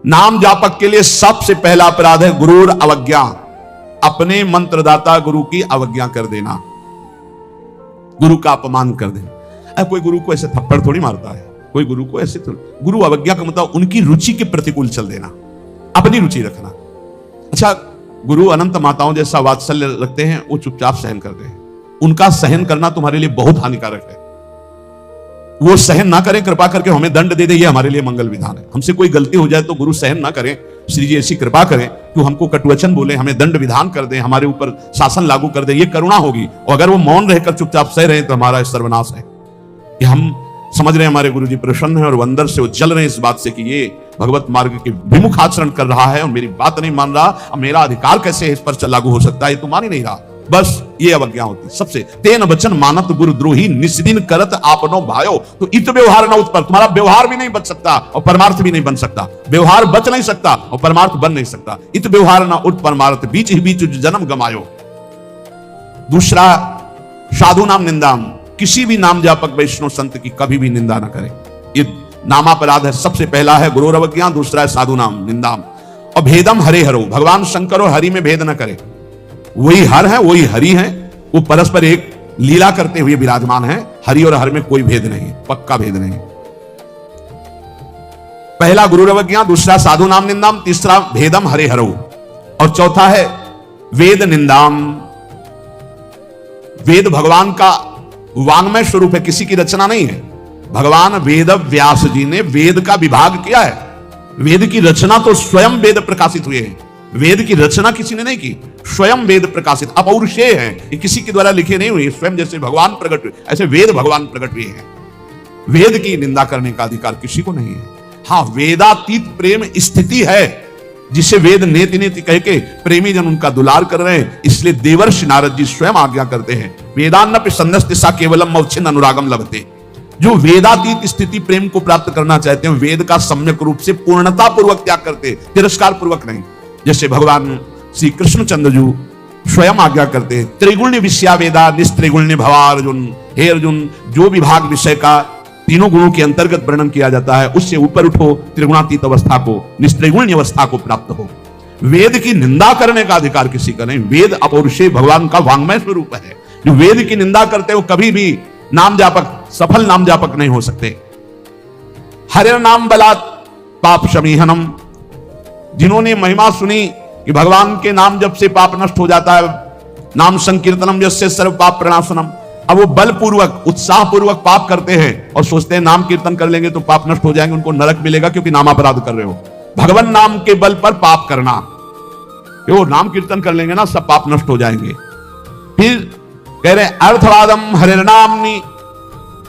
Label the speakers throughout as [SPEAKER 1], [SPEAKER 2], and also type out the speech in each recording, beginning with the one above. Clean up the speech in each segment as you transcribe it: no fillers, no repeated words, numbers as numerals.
[SPEAKER 1] नाम जापक के लिए सबसे पहला अपराध है गुरूर अवज्ञा, अपने मंत्रदाता गुरु की अवज्ञा कर देना, गुरु का अपमान कर देना। कोई गुरु को ऐसे थप्पड़ थोड़ी मारता है, कोई गुरु को ऐसे थोड़ी। गुरु अवज्ञा का मतलब उनकी रुचि के प्रतिकूल चल देना, अपनी रुचि रखना। अच्छा, गुरु अनंत माताओं जैसा वात्सल्य रखते हैं, वो चुपचाप सहन करते हैं। उनका सहन करना तुम्हारे लिए बहुत हानिकारक है। वो सहन ना करें, कृपा करके हमें दंड दे दे, ये हमारे लिए मंगल विधान है। हमसे कोई गलती हो जाए तो गुरु सहन ना करें, श्री जी ऐसी कृपा करें कि हमको कटुवचन बोले, हमें दंड विधान कर दें, हमारे ऊपर शासन लागू कर दें, ये करुणा होगी। और अगर वो मौन रहकर चुपचाप सह रहे हैं तो हमारा सर्वनाश है। कि हम समझ रहे हैं हमारे गुरु जी प्रसन्न हैं और वो अंदर से वो जल रहे हैं इस बात से कि ये भगवत मार्ग के विमुख आचरण कर रहा है और मेरी बात नहीं मान रहा, अब मेरा अधिकार कैसे इस पर लागू हो सकता है, ये तो मान ही नहीं रहा। बस ये अवज्ञा होती सबसे। तेन वचन मानत गुरु द्रोही, निस्दिन करत आपनो भायो। तो इत व्यवहार न उत्पर, तुम्हारा व्यवहार भी नहीं बच सकता और परमार्थ भी नहीं बन सकता। व्यवहार बच नहीं सकता और परमार्थ बन नहीं सकता। इत व्यवहार न उठ परमार्थ, बीच ही बीच जन्म गमायो। दूसरा, साधु नाम निंदाम, किसी भी नाम जापक वैष्णव संत की कभी भी निंदा ना करें। ये नामापराध है। सबसे पहला है गुरु अवज्ञा, दूसरा है साधु नाम निंदाम। और भेदम हरे हरो, भगवान शंकर और हरि में भेद न करे। वही हर है, वही हरि है, वो परस्पर एक लीला करते हुए विराजमान है। हरि और हर में कोई भेद नहीं, पक्का भेद नहीं। पहला गुरु अवज्ञा, दूसरा साधु नाम निंदाम, तीसरा भेदम हरे हरो, और चौथा है वेद निंदाम। वेद भगवान का वांग्मय स्वरूप है, किसी की रचना नहीं है। भगवान वेद व्यास जी ने वेद का विभाग किया है। वेद की रचना तो स्वयं वेद प्रकाशित हुए हैं। वेद की रचना किसी ने नहीं की, स्वयं वेद प्रकाशित अपौरुषेय है, ये किसी के द्वारा लिखे नहीं हुए। स्वयं जैसे भगवान प्रकट हुए ऐसे वेद भगवान प्रकट हुए हैं। वेद की निंदा करने का अधिकार किसी को नहीं है। हाँ, वेदातीत प्रेम स्थिति है जिसे वेद नेति नेति कह के प्रेमी जन उनका दुलार कर रहे हैं। इसलिए देवर्षि नारद जी स्वयं आज्ञा करते हैं, वेदान्नपि सन्नस्ति सा केवलम मौच्छिन्न अनुरागम लभते। जो वेदातीत स्थिति प्रेम को प्राप्त करना चाहते हैं, वेद का सम्यक रूप से पूर्णता पूर्वक त्याग करते, तिरस्कार पूर्वक नहीं। जैसे भगवान श्री कृष्णचंद्र जी स्वयं आज्ञा करते हैं, त्रिगुण्य विषया वेदा निस्त्रिगुण्य भवा अर्जुन। हे अर्जुन, जो विभाग विषय का तीनों गुणों के अंतर्गत वर्णन किया जाता है, उससे ऊपर उठो, त्रिगुणातीत अवस्था को, निस्त्रिगुण्य अवस्था को प्राप्त हो। वेद की निंदा करने का अधिकार किसी का नहीं। वेद अपौरुषेय भगवान का वांग्मय स्वरूप है। जो वेद की निंदा करते हो कभी भी नाम जापक, सफल नाम जापक नहीं हो सकते। हरे नाम बलात् पाप शमीहनम, जिन्होंने महिमा सुनी कि भगवान के नाम जब से पाप नष्ट हो जाता है, नाम संकीर्तनम यस्य सर्व पाप प्रणाशनम। अब वो बलपूर्वक उत्साह पूर्वक पाप करते हैं और सोचते हैं नाम कीर्तन कर लेंगे तो पाप नष्ट हो जाएंगे, उनको नरक मिलेगा क्योंकि नामापराध कर रहे हो। भगवान नाम के बल पर पाप करना, वो नाम कीर्तन कर लेंगे ना सब पाप नष्ट हो जाएंगे। फिर कह रहे अर्थवादम हरे नामनी,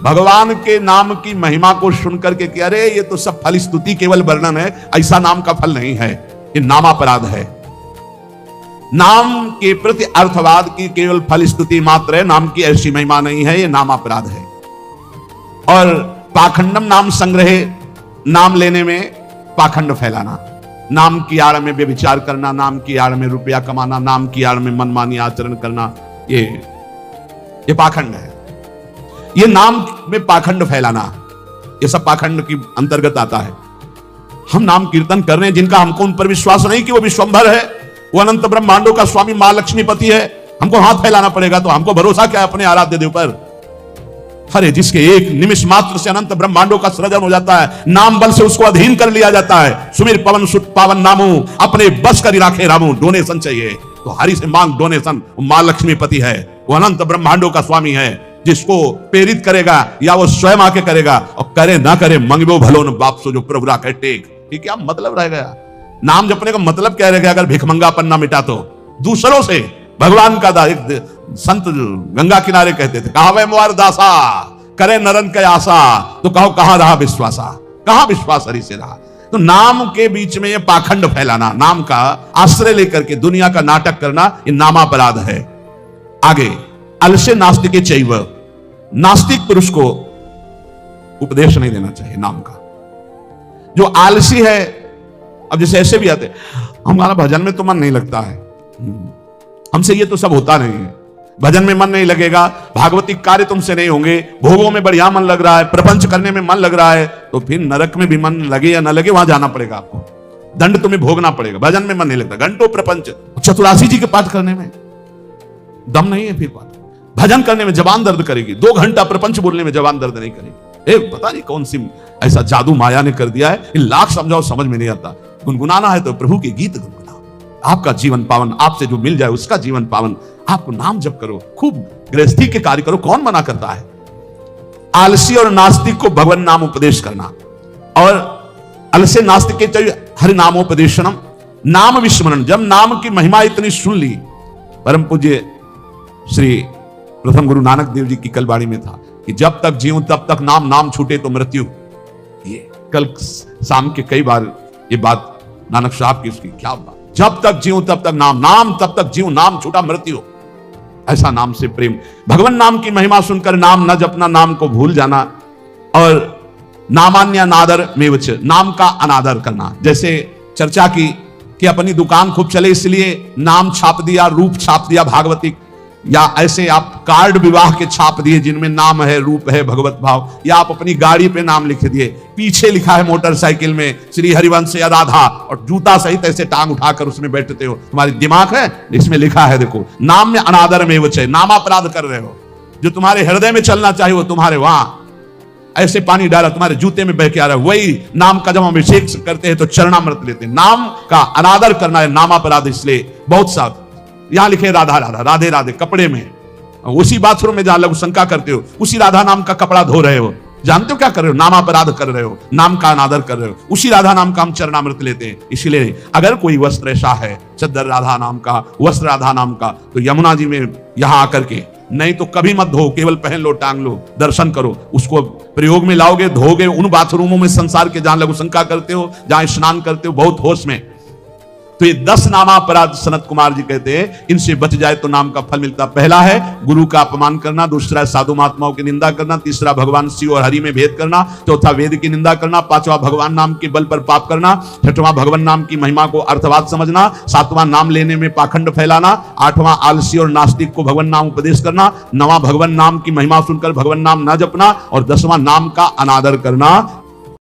[SPEAKER 1] भगवान के नाम की महिमा को सुनकर के कि अरे ये तो सब फल स्तुति केवल वर्णन है, ऐसा नाम का फल नहीं है, ये नामापराध है। नाम के प्रति अर्थवाद की केवल फल स्तुति मात्र है, नाम की ऐसी महिमा नहीं है, ये नामापराध है। और पाखंडम नाम संग्रह, नाम लेने में पाखंड फैलाना, नाम की आड़ में व्यभिचार करना, नाम की आड़ में रुपया कमाना, नाम की आड़ में मनमानी आचरण करना, ये पाखंड है। ये नाम में पाखंड फैलाना, ये सब पाखंड के अंतर्गत आता है। हम नाम कीर्तन कर रहे हैं, जिनका हमको उन पर विश्वास नहीं कि वो विश्वंभर है, वो अनंत ब्रह्मांडों का स्वामी मां लक्ष्मीपति है, हमको हाथ फैलाना पड़ेगा। तो हमको भरोसा क्या है अपने आराध्य देव पर? अरे जिसके एक निमिष मात्र से अनंत ब्रह्मांडों का सृजन हो जाता है, नाम बल से उसको अधीन कर लिया जाता है। सुमिर पवन सुत पावन नामो, अपने बस कर राखे रामो। डोनेशन चाहिए तो हरि से मांग डोनेशन। मां लक्ष्मीपति है, वो अनंत ब्रह्मांडों का स्वामी है, जिसको प्रेरित करेगा या वो स्वयं आके करेगा, और करे ना करे मंगबो भलो न बाप सो जो प्रभु राखे टेक। ये क्या मतलब रह गया? नाम जपने का मतलब क्या रह गया अगर भिखमंगापन ना मिटा तो? दूसरों से भगवान का एक संत गंगा किनारे कहते थे, कहावे मुआर दासा करे नरन के आशा, तो कहो कहां रहा विश्वासा, कहां विश्वास हरि से रहा। तो नाम के बीच में ये पाखंड फैलाना, नाम का आश्रय लेकर के दुनिया का नाटक करना, ये नामापराध है। आगे अलसे नास्तिक चैव, नास्तिक पुरुष को उपदेश नहीं देना चाहिए नाम का। जो आलसी है, अब जैसे ऐसे भी आते, हमारा भजन में तो मन नहीं लगता है, हमसे ये तो सब होता नहीं है, भजन में मन नहीं लगेगा, भागवतिक कार्य तुमसे नहीं होंगे, भोगों में बढ़िया मन लग रहा है, प्रपंच करने में मन लग रहा है, तो फिर नरक में भी मन लगे या ना लगे वहां जाना पड़ेगा आपको। दंड तुम्हें भोगना पड़ेगा। भजन में मन नहीं लगता, घंटों प्रपंच, चतुरासी जी के पाठ करने में दम नहीं है। फिर पाठ भजन करने में जबान दर्द करेगी, 2 घंटा प्रपंच बोलने में जबान दर्द नहीं करेगी। पता नहीं कौन सी ऐसा जादू माया ने कर दिया है, लाख समझाओ समझ में नहीं आता। गुनगुनाना है तो प्रभु के गीत गुनगुनाओ, आपका जीवन पावन, आपसे जो मिल जाए उसका जीवन पावन। आपको नाम जप करो, खूब गृहस्थी के कार्य करो, कौन मना करता है। आलसी और नास्तिक को भगवान नाम उपदेश करना, और अलसे नास्तिक के चाहिए हरि नामोपदेशनम, नाम विस्मरण। जब नाम की महिमा इतनी सुन ली, परम पूज्य श्री प्रथम गुरु नानक देव जी की कल वाणी में था कि जब तक जीऊं तब तक नाम, नाम छूटे तो मृत्यु। ये कल शाम के कई बार ये बात नानक साहब की, उसकी क्या बात, जब तक जीऊं तब तक नाम, नाम तब तक जीऊं, नाम छूटा मृत्यु। ऐसा नाम से प्रेम, भगवान नाम की महिमा सुनकर नाम न जपना, नाम को भूल जाना, और नामान्य नादर मेवच, नाम का अनादर करना। जैसे चर्चा की कि अपनी दुकान खूब चले इसलिए नाम छाप दिया, रूप छाप दिया भागवतिक, या ऐसे आप कार्ड विवाह के छाप दिए जिनमें नाम है, रूप है, भगवत भाव, या आप अपनी गाड़ी पे नाम लिख दिए, पीछे लिखा है मोटरसाइकिल में श्री हरिवंश या राधा, और जूता सहित ऐसे टांग उठाकर उसमें बैठते हो। तुम्हारी दिमाग है, इसमें लिखा है देखो, नाम में अनादर में वचय, नामापराध कर रहे हो। जो तुम्हारे हृदय में चलना चाहिए वो तुम्हारे वहां ऐसे पानी डाला तुम्हारे जूते में बह के आ रहा है। वही नाम का जब हम अभिषेक करते हैं तो चरणामृत लेते हैं। नाम का अनादर करना है नामापराध। इसलिए बहुत सा यहां लिखे राधा राधा, राधे राधे कपड़े में, उसी बाथरूम में जहां लघु शंका करते हो उसी राधा नाम का कपड़ा धो रहे हो, जानते हो क्या कर रहे हो, नामापराध कर रहे हो, नाम का अनादर कर रहे हो। उसी राधा नाम का हम चरणामृत लेते हैं। इसलिए अगर कोई वस्त्र ऐसा है चद्दर राधा नाम का, वस्त्र राधा नाम का, तो यमुना जी में यहां आकर के, नहीं तो कभी मत धो, केवल पहन लो, टांग लो, दर्शन करो, उसको प्रयोग में लाओगे, धोगे उन बाथरूमों में संसार के जहां लघु शंका करते हो, जहां स्नान करते हो बहुत होश में। तो ये 10 नामापराध सनत कुमार जी कहते हैं, इनसे बच जाए तो नाम का फल मिलता। पहला है गुरु का अपमान करना, दूसरा है साधु महात्माओं की निंदा करना, तीसरा भगवान शिव और हरि में भेद करना, चौथा वेद की निंदा करना, पांचवा भगवान नाम के बल पर पाप करना, छठवां भगवान नाम की महिमा को अर्थवाद समझना, सातवां नाम लेने में पाखंड फैलाना, आठवां आलसी और नास्तिक को भगवान नाम उपदेश करना, नवां भगवान नाम की महिमा सुनकर भगवान नाम न जपना, और 10वां नाम का अनादर करना।